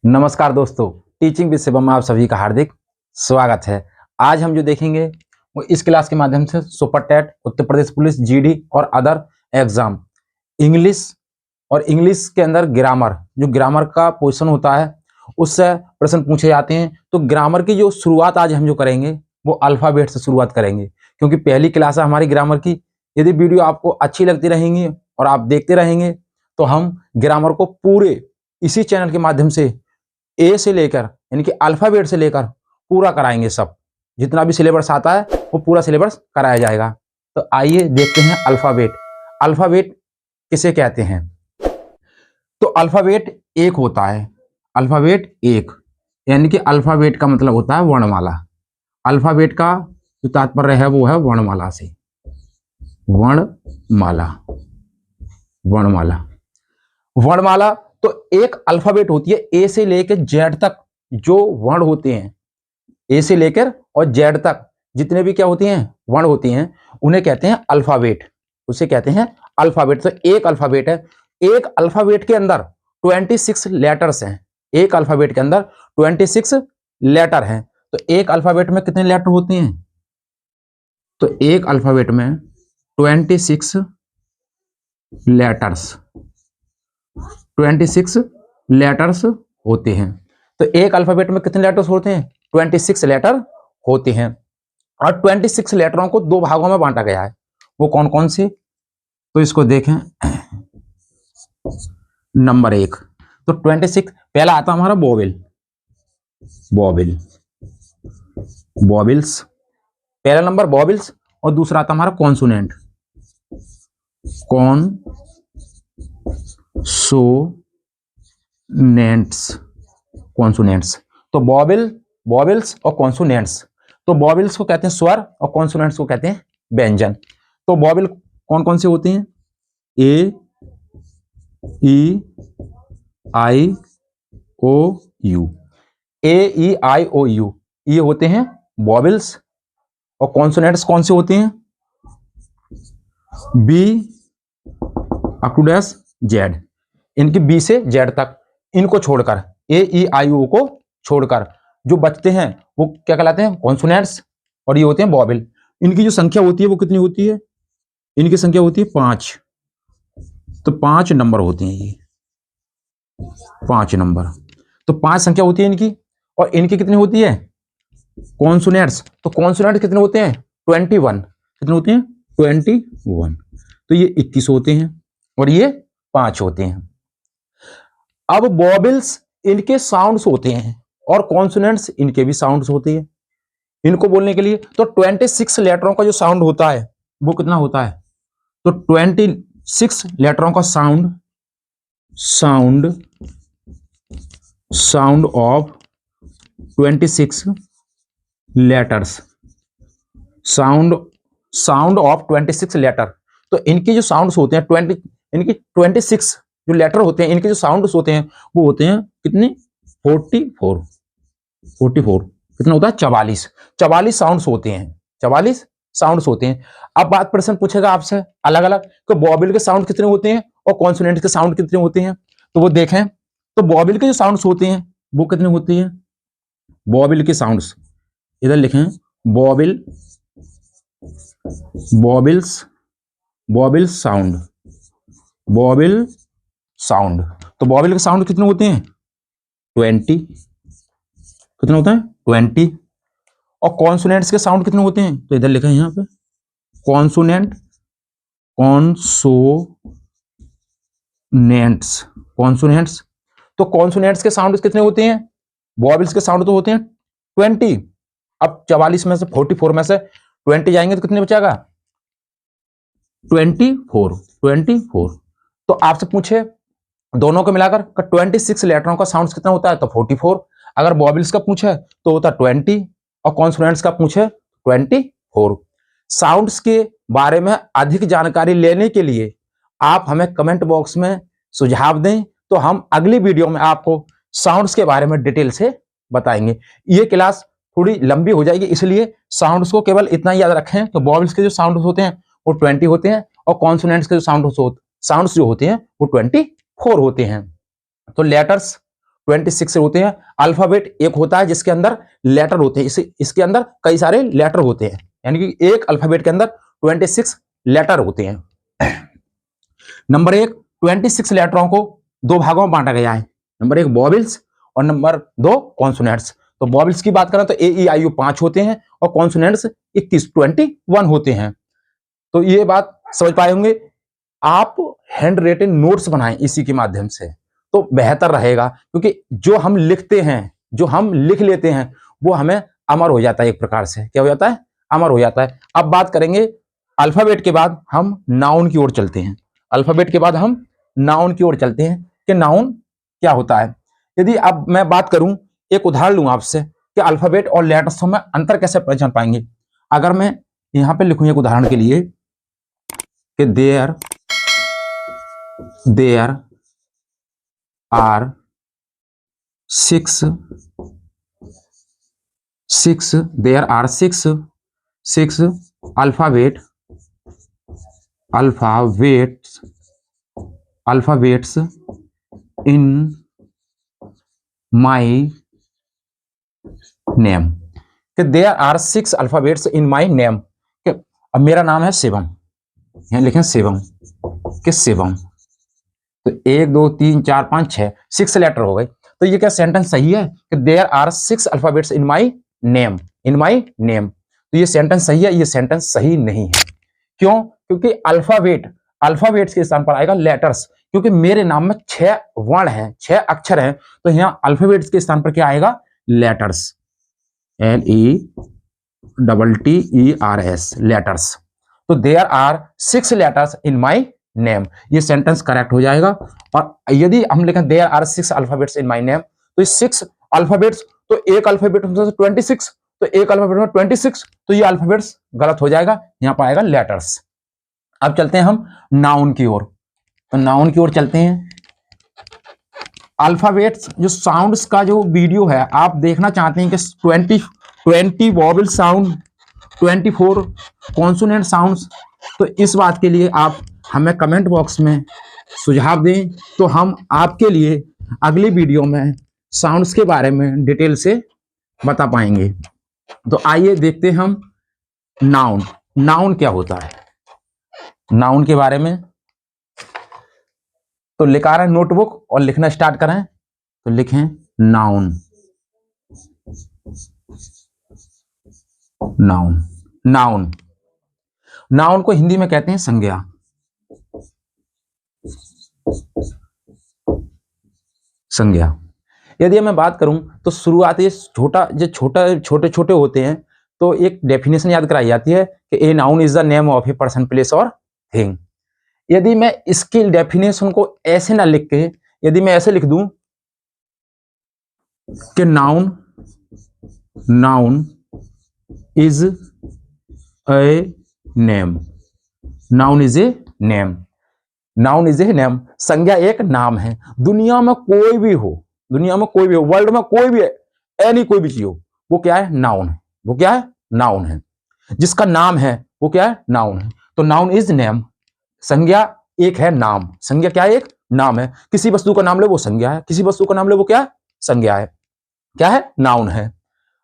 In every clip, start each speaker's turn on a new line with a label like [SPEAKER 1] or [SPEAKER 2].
[SPEAKER 1] नमस्कार दोस्तों, teaching with Shivam में आप सभी का हार्दिक स्वागत है। आज हम जो देखेंगे वो इस क्लास के माध्यम से super TET, Uttar Pradesh police, GD और अदर एग्जाम इंग्लिश और इंग्लिश के अंदर ग्रामर, जो ग्रामर का पोर्शन होता है उससे प्रश्न पूछे जाते हैं। तो ग्रामर की जो शुरुआत आज हम जो करेंगे वो अल्फ़ाबेट से शुरुआत करेंगे, क्योंकि पहली क्लास है हमारी ग्रामर की। यदि वीडियो आपको अच्छी लगती रहेंगी और आप देखते रहेंगे तो हम ग्रामर को पूरे इसी चैनल के माध्यम से ए से लेकर यानी कि अल्फाबेट से लेकर पूरा कराएंगे। सब जितना भी सिलेबस आता है वो पूरा सिलेबस कराया जाएगा। तो आइए देखते हैं अल्फाबेट। अल्फाबेट किसे कहते हैं? तो अल्फाबेट एक होता है। अल्फाबेट एक यानी कि अल्फाबेट का मतलब होता है वर्णमाला। अल्फाबेट का जो तात्पर्य है वो है वर्णमाला से। वर्णमाला, वर्णमाला, वर्णमाला। तो एक अल्फाबेट होती है ए से लेकर जेड तक। जो वर्ण होते हैं ए से लेकर और जेड तक जितने भी क्या होती हैं वर्ण होती हैं उन्हें कहते हैं अल्फाबेट। उसे कहते हैं अल्फाबेट। तो एक अल्फाबेट है। एक अल्फाबेट के अंदर 26 लेटर्स हैं। एक अल्फाबेट के अंदर 26 लेटर हैं। तो एक अल्फाबेट में कितने लेटर होते हैं? तो एक अल्फाबेट में 26 लेटर्स 26 लेटर्स होते हैं। तो एक अल्फाबेट में कितने लेटर्स होते हैं? 26 लेटर होते हैं। और 26 लेटरों को दो भागों में बांटा गया है। वो कौन कौन से? तो इसको देखें। नंबर एक, तो 26 पहला आता हमारा वोवेल, वोवेल, वोवेल्स, पहला नंबर वोवेल्स। और दूसरा आता हमारा कॉन्सोनेंट, कॉन्सोनेंट्स, कॉन्सोनेंट्स। तो वोवेल, वोवेल्स और कॉन्सोनेंट्स। तो वोवेल्स को कहते हैं स्वर और कॉन्सोनेंट्स को कहते हैं व्यंजन। तो वोवेल कौन कौन से होते हैं? ए, ई, आई, ओ, you. A, E, I, O, you, ये होते हैं वोवेल्स। और कॉन्सोनेंट्स कौन से होते हैं? B up to dash Z. इनकी बी से जेड तक, इनको छोड़कर, ए, ई, आई, ओ को छोड़कर जो बचते हैं वो क्या कहलाते हैं? कॉन्सोनेंट्स। और ये होते हैं वोवेल। इनकी जो संख्या होती है वो कितनी होती है? इनकी संख्या होती है 5। तो 5 नंबर होते हैं ये, 5 नंबर। तो 5 संख्या होती है इनकी। और इनकी कितनी होती है? कॉन्सोनेंट्स। तो कॉन्सोनेंट कितने होते हैं? 21। कितने होते हैं? 21। तो ये 21 होते हैं और ये 5 होते हैं। अब वोवेल्स इनके साउंड्स होते हैं और कॉन्सोनेंट्स इनके भी साउंड्स होते हैं। इनको बोलने के लिए तो 26 लेटरों का जो साउंड होता है वो कितना होता है? तो 26 लेटरों का sound, sound of 26 letters, sound of 26 letter. तो इनके जो साउंड्स होते हैं 20, इनकी 26 जो लेटर होते हैं, इनके जो साउंड्स होते हैं वो होते हैं कितने? 44। 44 कितना होता है? 44 साउंड्स होते हैं। 44 साउंड्स होते हैं। अब बात प्रश्न पूछेगा आपसे अलग अलग कि वोवेल के साउंड कितने होते हैं और कॉन्सोनेंट के साउंड कितने होते हैं। तो वो देखें। तो वोवेल के जो साउंड्स होते हैं वो कितने होते हैं? वोवेल के साउंड्स इधर लिखें, vowel, vowels, vowel sound, vowel sound. तो वोवेल के साउंड कितने होते हैं? 20। कितने होता है? 20। और कॉन्सोनेंट्स के साउंड कितने होते हैं? तो इधर लिखा है यहाँ पे, कॉन्सोनेंट, कॉन्सोनेंट्स, कॉन्सोनेंट्स। तो कॉन्सोनेंट्स के साउंड कितने होते हैं? वोवेल्स के साउंड तो होते हैं 20। अब 44 में से 44 में से 20 जाएंगे तो कितने बचेगा? 24। तो आपसे पूछे दोनों को मिलाकर 26 लेटरों का साउंड कितना होता है? तो 44। अगर वोवेल्स का पूछे तो होता 20 और कॉन्सोनेंट्स का पूछे 24। साउंड्स के बारे में अधिक जानकारी लेने के लिए आप हमें कमेंट बॉक्स में सुझाव दें, तो हम अगली वीडियो में आपको साउंड्स के बारे में डिटेल से बताएंगे। ये क्लास थोड़ी लंबी हो जाएगी, इसलिए साउंड्स को केवल इतना याद रखें। तो वोवेल्स के जो साउंड्स होते हैं वो 20 होते हैं और कॉन्सोनेंट्स के जो साउंड्स जो होते हैं वो 24 होते हैं। तो लेटर्स 26 होते हैं। अल्फाबेट एक होता है जिसके अंदर लेटर होते हैं, इसके अंदर कई सारे लेटर होते हैं, यानी कि एक अल्फाबेट के अंदर 26 लेटर होते हैं। नंबर एक, 26 लेटरों को दो भागों में बांटा गया है। नंबर एक वॉवेल्स और नंबर दो कॉन्सोनेंट्स। तो वॉवेल्स की बात करें तो AEIU 5 होते हैं और कॉन्सोनेंट्स 21 होते हैं। तो ये बात समझ पाए होंगे। आप हैंड रिटन नोट्स बनाएं इसी के माध्यम से तो बेहतर रहेगा, क्योंकि जो हम लिखते हैं, जो हम लिख लेते हैं, वो हमें अमर हो जाता है, एक प्रकार से क्या हो जाता है, अमर हो जाता है। अब बात करेंगे अल्फाबेट के बाद हम नाउन की ओर चलते हैं। अल्फाबेट के बाद हम नाउन की ओर चलते हैं कि नाउन क्या होता है। यदि अब मैं बात करूं, एक उदाहरण लूं आपसे कि अल्फाबेट और लेटर्स में अंतर कैसे पहचान पाएंगे। अगर मैं यहां पे लिखूं एक उदाहरण के लिए कि there are six alphabets in my name, कि there are 6 alphabets in my name. अब मेरा नाम है शिवम, यहां लिखें शिवम, कि शिवम। तो 1 2 3 4 5 6 लेटर हो गए। तो ये क्या सेंटेंस सही है कि there are 6 alphabets in my name, in my name. तो ये सेंटेंस सही है? ये सेंटेंस सही नहीं है। क्यों? क्योंकि अल्फाबेट्स के स्थान पर आएगा लेटर्स, क्योंकि मेरे नाम में 6 वर्ण हैं, 6 अक्षर हैं। तो यहाँ अल्फाबेट्स के स्थान पर क्या आएगा? Letters, LETTERS, letters. तो there are 6 letters in my name, ये सेंटेंस करेक्ट हो जाएगा। और यदि हम लिखें there are 6 alphabets in my name, तो 6 अल्फाबेट्स, तो एक अल्फाबेट में 26, तो एक अल्फाबेट में 26, तो ये अल्फाबेट्स गलत हो जाएगा, यहां पर आएगा लेटर्स। अब चलते हैं हम नाउन की ओर। तो नाउन की ओर चलते हैं। अल्फाबेट्स जो साउंड्स का जो वीडियो है, आप देखना चाहते हैं कि 20 वॉवेल साउंड, 24 कॉन्सोनेंट साउंड्स, तो इस बात के लिए आप हमें कमेंट बॉक्स में सुझाव दें, तो हम आपके लिए अगली वीडियो में साउंड्स के बारे में डिटेल से बता पाएंगे। तो आइए देखते हैं हम नाउन क्या होता है, नाउन के बारे में। तो लिखा रहे नोटबुक और लिखना स्टार्ट करें। तो लिखें नाउन, नाउन, नाउन। नाउन को हिंदी में कहते हैं संज्ञा। संज्ञा यदि मैं बात करूं तो शुरुआती छोटे छोटे होते हैं, तो एक डेफिनेशन याद कराई जाती है कि a noun is the name of a person, place और थिंग। यदि मैं इसकी डेफिनेशन को ऐसे ना लिख के, यदि मैं ऐसे लिख दूं कि noun is a name, noun is a name, noun is a name. संज्ञा एक नाम है। दुनिया में कोई भी हो, वर्ल्ड में कोई भी, कोई भी चीज हो, वो क्या है? नाउन है। वो क्या है? नाउन है। जिसका नाम है वो क्या है? नाउन है। तो नाउन इज नेम, संज्ञा एक है, नाम। संज्ञा क्या है? एक नाम है। किसी वस्तु का नाम ले वो संज्ञा है, किसी वस्तु का नाम ले वो क्या है? संज्ञा है। क्या है? नाउन है।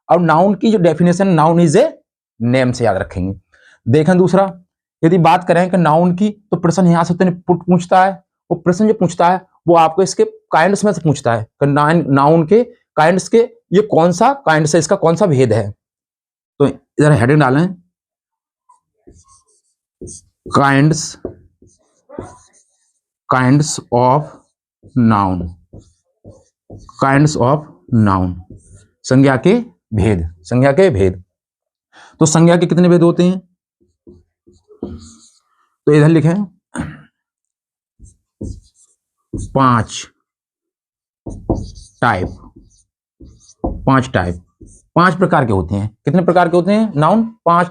[SPEAKER 1] अब नाउन की जो definition, noun is a name से याद रखेंगे। देखें दूसरा, यदि बात करें कि नाउन की, तो प्रश्न यहां से पूछता है। वो प्रश्न जो पूछता है वो आपको इसके काइंड्स में से पूछता है कि नाउन के काइंड्स के ये कौन सा काइंड से, इसका कौन सा भेद है। तो इधर हेडिंग डालें, kinds of noun, kinds of noun, संज्ञा के भेद, संज्ञा के भेद। तो संज्ञा के कितने भेद होते हैं? तो इधर लिखें 5 टाइप, 5 टाइप, 5 प्रकार के होते हैं। कितने प्रकार के होते हैं? नाउन 5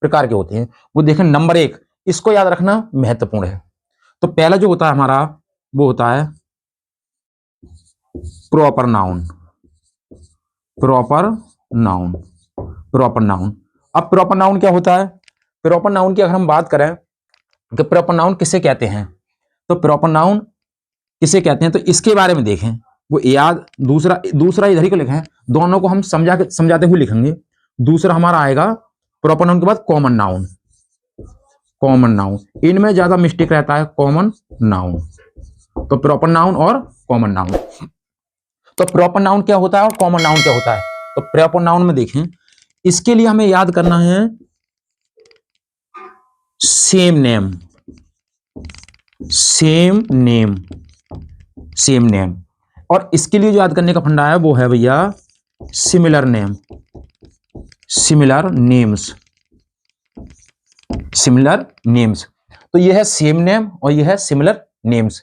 [SPEAKER 1] प्रकार के होते हैं। वो देखें, नंबर 1, इसको याद रखना महत्वपूर्ण है। तो पहला जो होता है हमारा, वो होता है proper noun, proper noun, proper noun. अब प्रॉपर नाउन क्या होता है? प्रॉपर नाउन की अगर हम बात करें कि प्रॉपर नाउन किसे कहते हैं, तो प्रॉपर नाउन किसे कहते हैं, तो इसके बारे में देखें वो याद, दूसरा इधर ही को लिखे हैं, दोनों को हम समझाते हुए लिखेंगे। दूसरा हमारा आएगा प्रॉपर नाउन के बाद कॉमन नाउन। कॉमन नाउन, इनमें ज्यादा मिस्टेक रहता है, कॉमन नाउन। तो प्रॉपर नाउन और कॉमन नाउन। तो प्रॉपर नाउन क्या होता है और कॉमन नाउन क्या होता है? तो प्रॉपर नाउन में देखें, इसके लिए हमें याद करना है same name, same name, same name. और इसके लिए जो याद करने का फंडा है वो है भैया similar name, similar names, similar names. तो ये है सेम नेम और ये है सिमिलर नेम्स।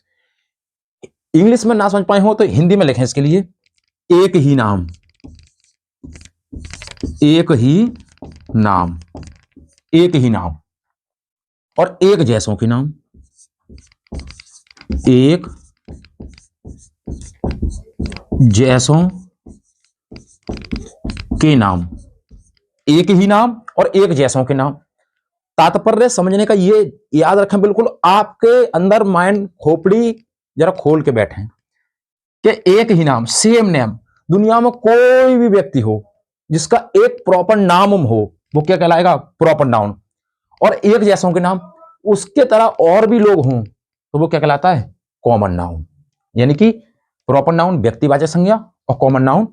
[SPEAKER 1] इंग्लिश में ना समझ पाए हो तो हिंदी में लिखें इसके लिए एक ही नाम, एक ही नाम, एक ही नाम और एक जैसों के नाम, एक जैसों के नाम, एक ही नाम और एक जैसों के नाम। तात्पर्य समझने का ये याद रखें, बिल्कुल आपके अंदर माइंड खोपड़ी जरा खोल के बैठे कि एक ही नाम, सेम नेम। दुनिया में कोई भी व्यक्ति हो जिसका एक प्रॉपर नाम हो वो क्या कहलाएगा? Proper noun. और एक जैसों के नाम, उसके तरह और भी लोग हों तो वो क्या कहलाता है? Common noun. यानी कि प्रॉपर नाउन व्यक्तिवाचक संज्ञा और कॉमन नाउन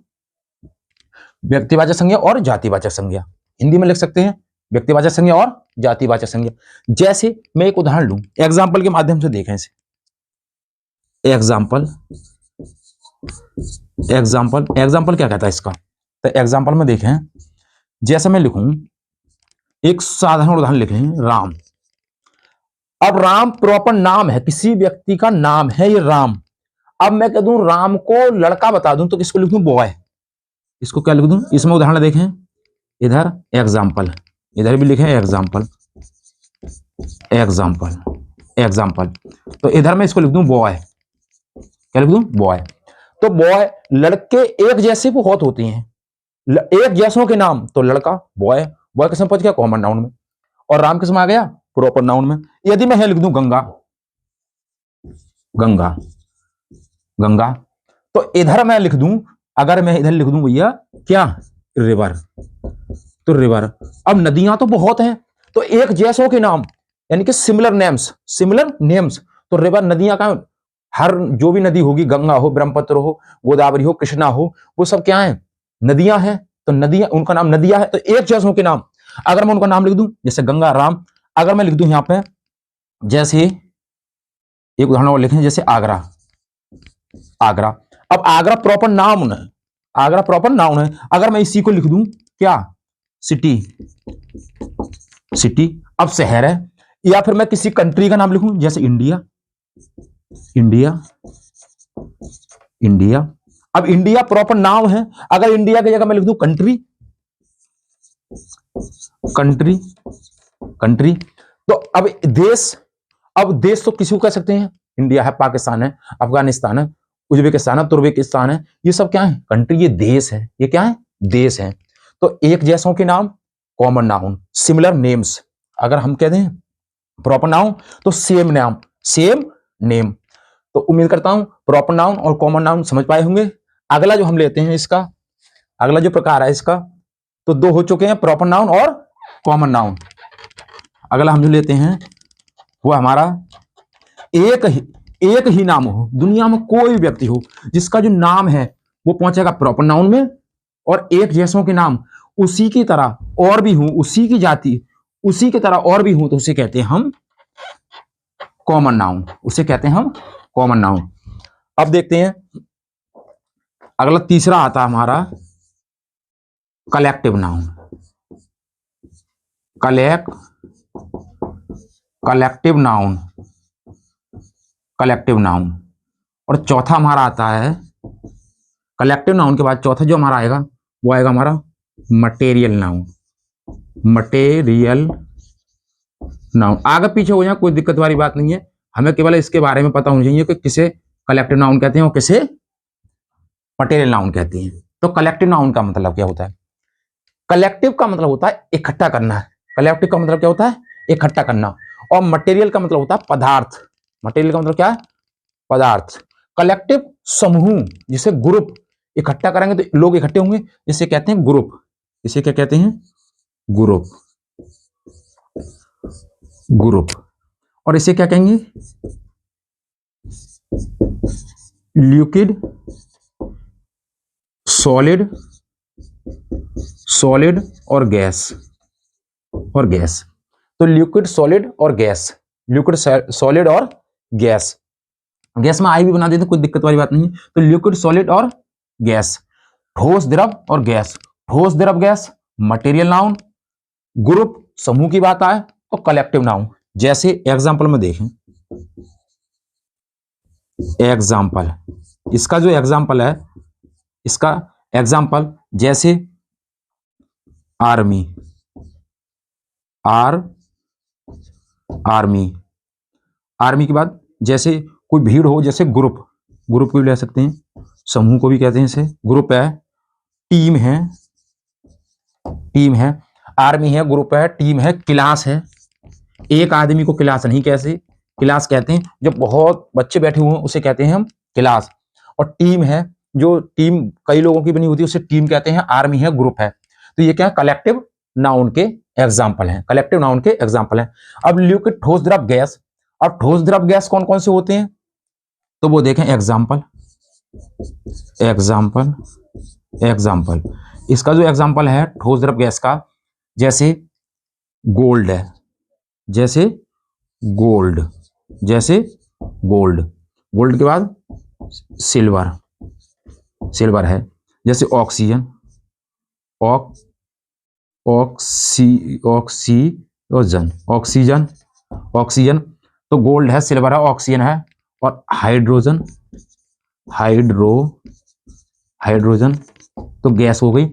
[SPEAKER 1] व्यक्तिवाचक संज्ञा और जातिवाचक संज्ञा। हिंदी में लिख सकते हैं व्यक्तिवाचक संज्ञा और जातिवाचक संज्ञा। जैसे मैं एक उदाहरण लूं, एग्जाम्पल के माध्यम से देखें इसे। एग्जाम्पल, एग्जाम्पल, एग्जाम्पल क्या कहता है इसका? तो एग्जाम्पल में देखें, जैसे मैं लिखूं, एक साधारण उदाहरण लिखें, राम। अब राम प्रॉपर नाम है, किसी व्यक्ति का नाम है ये राम। अब मैं कह दूं राम को लड़का बता दूं तो किसको लिख दूं? बॉय। इसको क्या लिख दूं? इसमें उदाहरण देखें, इधर एग्जाम्पल, इधर भी लिखें एग्जाम्पल, एग्जाम्पल, एग्जाम्पल। तो इधर मैं इसको लिख दूं बॉय। क्या लिख दूं? बॉय। तो बॉय, लड़के एक जैसे बहुत होती हैं, एक जैसों के नाम तो लड़का, बॉय। बॉय किसमें पहुंच गया? कॉमन नाउन में। और राम किसमें आ गया? प्रॉपर नाउन में। यदि मैं लिख दूं गंगा, गंगा, गंगा, तो इधर मैं लिख दूं, अगर मैं इधर लिख दूं भैया क्या? रिवर। तो रिवर। अब नदियां तो बहुत हैं, तो एक जैसों के नाम यानी कि सिमिलर नेम्स, सिमिलर नेम्स। तो रिवर, नदियां का हर जो भी नदी होगी, गंगा हो, ब्रह्मपुत्र हो, गोदावरी हो, कृष्णा हो, वो सब क्या है? नदियां हैं। तो नदियां, उनका नाम नदियां है। तो एक जैसों के नाम अगर मैं उनका नाम लिख दूं, जैसे गंगा, राम। अगर मैं लिख दूं यहां पे, जैसे एक उदाहरण और लिखें, जैसे आगरा, आगरा। अब आगरा प्रॉपर नाउन है, आगरा प्रॉपर नाउन है। अगर मैं इसी को लिख दूं क्या? City, city. अब शहर है। या फिर मैं किसी कंट्री का नाम लिखूं, जैसे इंडिया, इंडिया, इंडिया। अब इंडिया प्रॉपर नाउन है। अगर इंडिया की जगह मैं लिख दूं कंट्री, कंट्री, कंट्री। तो अब देश, अब देश तो किसी को कह सकते हैं, इंडिया है, पाकिस्तान है, अफगानिस्तान है, उज्बेकिस्तान है, तुर्कमेनिस्तान है, ये सब क्या है? कंट्री। ये देश है, ये क्या है? देश है। तो एक जैसों के नाम कॉमन नाउन, सिमिलर नेम्स। अगर हम कह दें प्रॉपर नाउन तो सेम नाम, सेम नेम। तो उम्मीद करता हूं प्रॉपर नाउन और कॉमन नाउन समझ पाए होंगे। अगला जो हम लेते हैं इसका, अगला जो प्रकार है इसका, तो दो हो चुके हैं, प्रॉपर नाउन और कॉमन नाउन। अगला हम जो लेते हैं वो हमारा एक ही नाम हो, दुनिया में कोई व्यक्ति हो जिसका जो नाम है वो पहुंचेगा प्रॉपर नाउन में, और एक जैसों के नाम उसी की तरह और भी हूं, उसी की जाति उसी की तरह और भी हूं, तो उसे कहते हैं हम कॉमन नाउन, उसे कहते हैं हम कॉमन नाउन। अब देखते हैं अगला तीसरा आता है हमारा collective noun, collective noun, collective noun. और चौथा हमारा आता है, कलेक्टिव नाउन के बाद चौथा जो हमारा आएगा वो आएगा हमारा मटेरियल नाउन, मटेरियल नाउन। आगे पीछे हो जाए कोई दिक्कत वाली बात नहीं है, हमें केवल इसके बारे में पता होना चाहिए कि किसे कलेक्टिव नाउन कहते हैं और किसे मटेरियल नाउन कहते हैं। तो कलेक्टिव नाउन का मतलब क्या होता है? कलेक्टिव का मतलब होता है इकट्ठा करना, कलेक्टिव का मतलब क्या होता है? इकट्ठा करना। और मटेरियल का मतलब होता है पदार्थ, मटेरियल का मतलब क्या है? पदार्थ। कलेक्टिव समूह, जिसे ग्रुप इकट्ठा करेंगे तो लोग इकट्ठे होंगे, इसे कहते हैं ग्रुप। इसे क्या कहते हैं? ग्रुप। ग्रुप। और इसे क्या कहेंगे? लिक्विड, सॉलिड, सॉलिड और गैस। और गैस तो लिक्विड, सॉलिड और गैस, लिक्विड, सॉलिड और गैस। गैस में आई भी बना देते, कोई दिक्कत वाली बात नहीं है। तो लिक्विड, सॉलिड और गैस। ठोस, द्रव और गैस। ठोस, द्रव, गैस मटेरियल नाउन। ग्रुप समूह की बात आए तो कलेक्टिव नाउन। जैसे एग्जांपल में देखें, एग्जांपल, इसका जो एग्जांपल है, इसका एग्जांपल जैसे आर्मी, आर्मी। आर्मी के बाद जैसे कोई भीड़ हो, जैसे ग्रुप, ग्रुप को भी ले सकते हैं, समूह को भी कहते हैं इसे। ग्रुप है, टीम है, टीम है। आर्मी है, ग्रुप है, टीम है, क्लास है। एक आदमी को क्लास नहीं, कैसे क्लास कहते हैं? जब बहुत बच्चे बैठे हुए हैं उसे कहते हैं हम क्लास। और टीम है, जो टीम कई लोगों की बनी होती है उसे टीम कहते हैं। आर्मी है, ग्रुप है। तो ये क्या है? कलेक्टिव नाउन के एग्जाम्पल हैं, कलेक्टिव नाउन के एग्जाम्पल हैं। अब लिक्विड, ठोस, द्रव, गैस। अब ठोस, द्रव, गैस कौन कौन से होते हैं? तो वो देखें, एग्जाम्पल, एग्जाम्पल, एग्जाम्पल। इसका जो एग्जाम्पल है ठोस, द्रव, गैस का, जैसे गोल्ड है, जैसे गोल्ड, जैसे गोल्ड। गोल्ड के बाद सिल्वर, सिल्वर है। जैसे ऑक्सीजन, ऑक्सीजन, ऑक्सीजन, ऑक्सीजन। तो गोल्ड है, सिल्वर है, ऑक्सीजन है। और हाइड्रोजन, हाइड्रोजन तो गैस हो गई।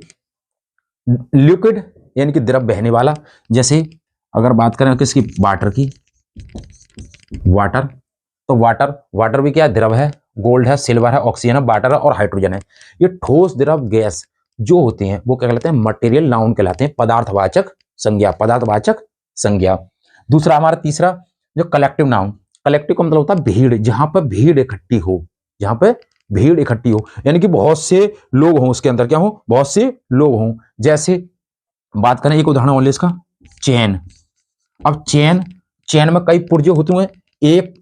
[SPEAKER 1] लिक्विड यानी कि द्रव, बहने वाला। जैसे अगर बात करें किसकी? वाटर की, वाटर। तो वाटर, वाटर भी क्या है? द्रव है। गोल्ड है, सिल्वर है, ऑक्सीजन है, वाटर है और हाइड्रोजन है। ये ठोस, द्रव, गैस जो होते हैं वो क्या कहलाते हैं? मटेरियल नाउन कहलाते हैं, पदार्थवाचक संज्ञा, पदार्थवाचक संज्ञा। दूसरा हमारा तीसरा जो कलेक्टिव नाउन। कलेक्टिव का मतलब होता है भीड़, जहां पर भीड़ इकट्ठी हो, जहां पर भीड़ इकट्ठी हो, यानी कि बहुत से लोग हों उसके अंदर, क्या हो? बहुत से लोग हों। जैसे बात करें, एक उदाहरण और इसका, चेन। अब चेन, चेन में कई पुर्जे होते हैं, एक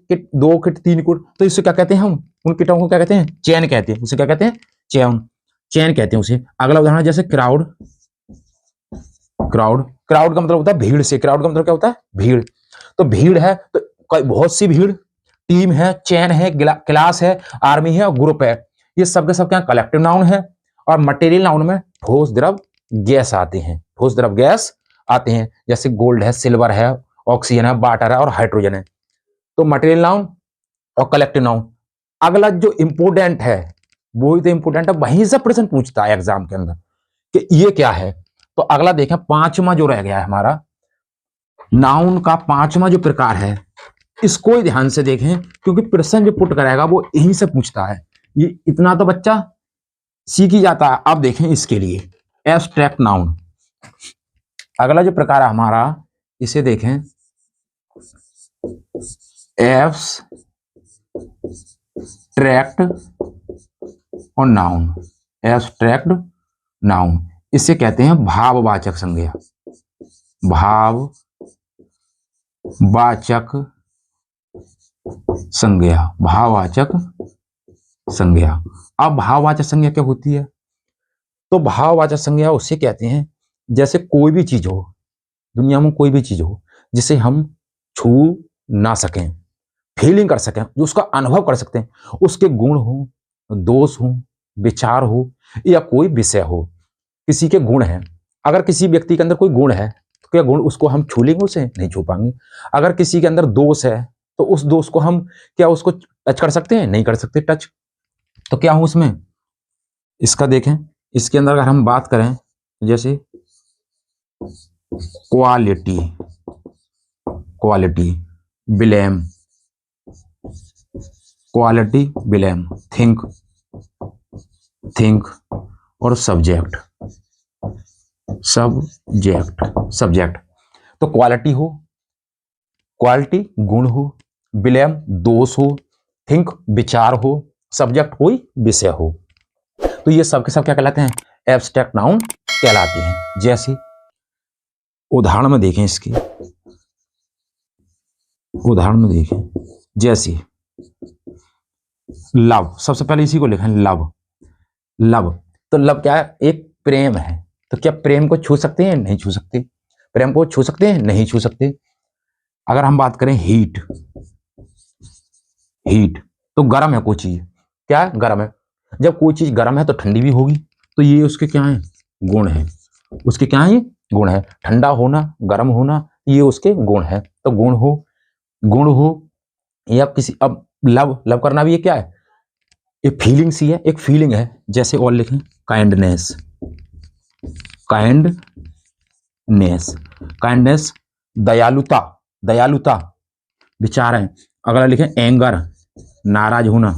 [SPEAKER 1] किट, दो किट, तीन किट। तो इससे क्या कहते हैं हम? उन किटों को क्या कहते हैं? चेन कहते हैं। उसे क्या कहते हैं? चेन, चेन कहते हैं उसे। अगला उदाहरण जैसे क्राउड, क्राउड। क्राउड का मतलब होता है भीड़ से। क्राउड का मतलब क्या होता है? भीड़। तो भीड़ है तो बहुत सी भीड़। टीम है, चेन है, क्लास है, आर्मी है और ग्रुप है। ये सब के सब क्या कलेक्टिव नाउन है। और मटेरियल नाउन में ठोस, द्रव, गैस आते हैं, ठोस, द्रव, गैस आते हैं। जैसे गोल्ड है, सिल्वर है, ऑक्सीजन है, वाटर है और हाइड्रोजन है। तो मटेरियल नाउन और कलेक्टिव नाउन। अगला जो इंपोर्टेंट है, वही तो इंपोर्टेंट है, वहीं से प्रश्न पूछता है एग्जाम के अंदर कि ये क्या है। तो अगला देखें, पांचवा जो रह गया है हमारा, नाउन का पांचवा जो प्रकार है, इसको ध्यान से देखें क्योंकि प्रश्न जो पुट कराएगा वो यहीं से पूछता है। ये इतना तो बच्चा सीख ही जाता है। अब देखें इसके लिए एब्स्ट्रैक्ट नाउन। अगला जो प्रकार है हमारा, इसे देखें, एब्स्ट्रैक्ट और नाउन। एब्स्ट्रैक्ट नाउन, इसे कहते हैं भाववाचक संज्ञा, भाववाचक संज्ञा, भाववाचक संज्ञा। अब भाववाचक संज्ञा क्या होती है? तो भाववाचक संज्ञा उसे कहते हैं जैसे कोई भी चीज हो, दुनिया में कोई भी चीज हो जिसे हम छू ना सकें, फीलिंग कर सकें, जो उसका अनुभव कर सकते हैं, उसके गुण हो, दोष हो, विचार हो या कोई विषय हो। किसी के गुण हैं, अगर किसी व्यक्ति के अंदर कोई गुण है तो क्या गुण उसको हम छू लेंगे? उसे नहीं छू पाएंगे। अगर किसी के अंदर दोष है तो उस दोष को हम क्या उसको टच कर सकते हैं? नहीं कर सकते टच। तो क्या हो उसमें? इसका देखें, इसके अंदर अगर हम बात करें जैसे quality, quality, blame, quality, blame, think, think और सब्जेक्ट, सब्जेक्ट, सब्जेक्ट। तो क्वालिटी हो, क्वालिटी गुण हो, ब्लेम दोष हो, थिंक विचार हो, सब्जेक्ट कोई विषय हो, तो ये सब के सब क्या कहलाते हैं? एब्स्ट्रैक्ट नाउन कहलाते हैं। जैसे उदाहरण में देखें, इसकी उदाहरण में देखें, जैसे लव, सबसे पहले इसी को लिखें, लव। लव, तो लव क्या है? एक प्रेम है। तो क्या प्रेम को छू सकते हैं? नहीं छू सकते। प्रेम को छू सकते हैं? नहीं छू सकते। अगर हम बात करें हीट, हीट तो गर्म है कोई चीज, क्या है? गर्म है। जब कोई चीज गर्म है तो ठंडी भी होगी, तो ये उसके क्या है? गुण है। उसके क्या है? गुण है। ठंडा होना, गर्म होना, ये उसके गुण है। तो गुण हो या किसी, अब लव, लव करना भी ये क्या है? एक फीलिंग सी है, एक फीलिंग है। जैसे और लिखें, काइंडनेस, काइंडनेस, काइंडनेस, दयालुता, दयालुता, विचार है। अगला लिखें एंगर, नाराज होना,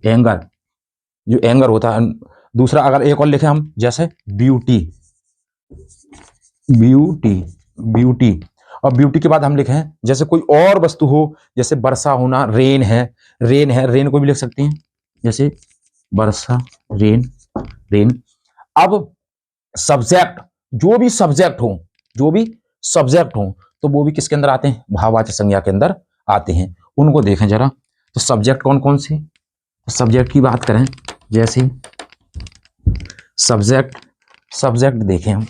[SPEAKER 1] एंगर, जो एंगर होता है। दूसरा अगर एक और लिखें हम, जैसे ब्यूटी, ब्यूटी, ब्यूटी। और ब्यूटी के बाद हम लिखें जैसे कोई और वस्तु हो, जैसे वर्षा होना, रेन है, रेन है, रेन को भी लिख सकते हैं, जैसे वर्षा, रेन, रेन। अब सब्जेक्ट, जो भी सब्जेक्ट हो, जो भी सब्जेक्ट हो, तो वो भी किसके अंदर आते हैं? भाववाचक संज्ञा के अंदर आते हैं। उनको देखें जरा, तो सब्जेक्ट कौन कौन से? सब्जेक्ट की बात करें, जैसे सब्जेक्ट, सब्जेक्ट देखें हम,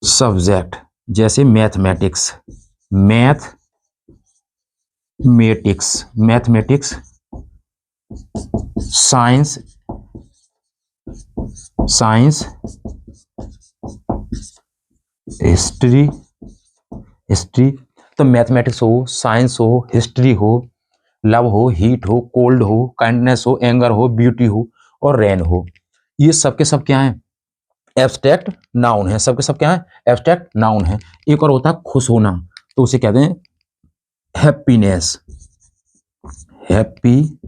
[SPEAKER 1] सब्जेक्ट जैसे mathematics, mathematics, mathematics, science, science, history, history. तो मैथमेटिक्स हो, साइंस हो, हिस्ट्री हो, लव हो, हीट हो, कोल्ड हो, काइंडनेस हो, एंगर हो, ब्यूटी हो और रेन हो, ये सब के सब क्या है? एब्स्ट्रैक्ट नाउन है। सब के सब क्या है? एब्स्ट्रैक्ट नाउन है। एक और होता है खुश होना, तो उसे कहते हैं हैप्पीनेस, हैप्पीनेस,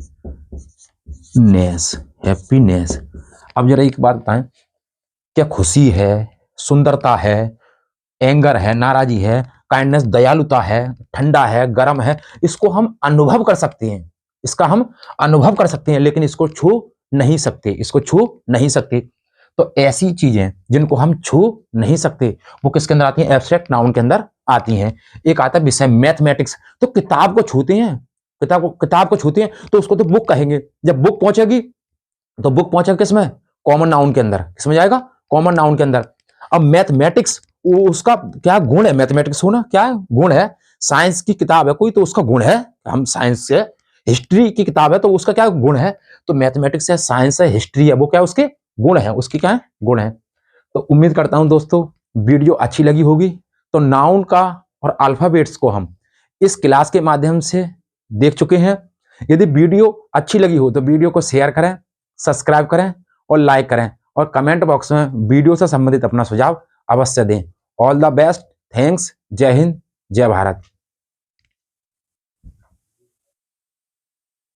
[SPEAKER 1] हैप्पीनेस। अब जरा एक बात बताएं, क्या खुशी है, सुंदरता है, एंगर है, नाराजी है, काइंडनेस दयालुता है, ठंडा है, गर्म है, इसको हम अनुभव कर सकते हैं, इसका हम अनुभव कर सकते हैं, लेकिन इसको छू नहीं सकते, इसको छू नहीं सकते। तो ऐसी चीजें जिनको हम छू नहीं सकते, वो किसके अंदर आती हैं? एब्स्ट्रैक्ट नाउन के अंदर आती हैं। एक आता है विषय मैथमेटिक्स, तो किताब को छूते हैं, किताब को छूते हैं, तो उसको तो बुक कहेंगे। जब बुक पहुंचेगी, तो बुक पहुंचेगा किसमें? कॉमन नाउन के अंदर। किसमें जाएगा? कॉमन नाउन के अंदर। अब मैथमेटिक्स, वो उसका क्या गुण है? मैथमेटिक्स होना क्या है? गुण है। साइंस की किताब है कोई, तो उसका गुण है, हम साइंस से, हिस्ट्री की किताब है तो उसका क्या गुण है? तो मैथमेटिक्स है, साइंस है, हिस्ट्री है, वो क्या उसके गुण है, उसकी क्या है? गुण है। तो उम्मीद करता हूं दोस्तों वीडियो अच्छी लगी होगी। तो नाउन का और अल्फाबेट्स को हम इस क्लास के माध्यम से देख चुके हैं। यदि वीडियो अच्छी लगी हो तो वीडियो को शेयर करें, सब्सक्राइब करें और लाइक करें, और कमेंट बॉक्स में वीडियो से संबंधित अपना सुझाव अवश्य दें। ऑल द बेस्ट, थैंक्स, जय हिंद, जय भारत।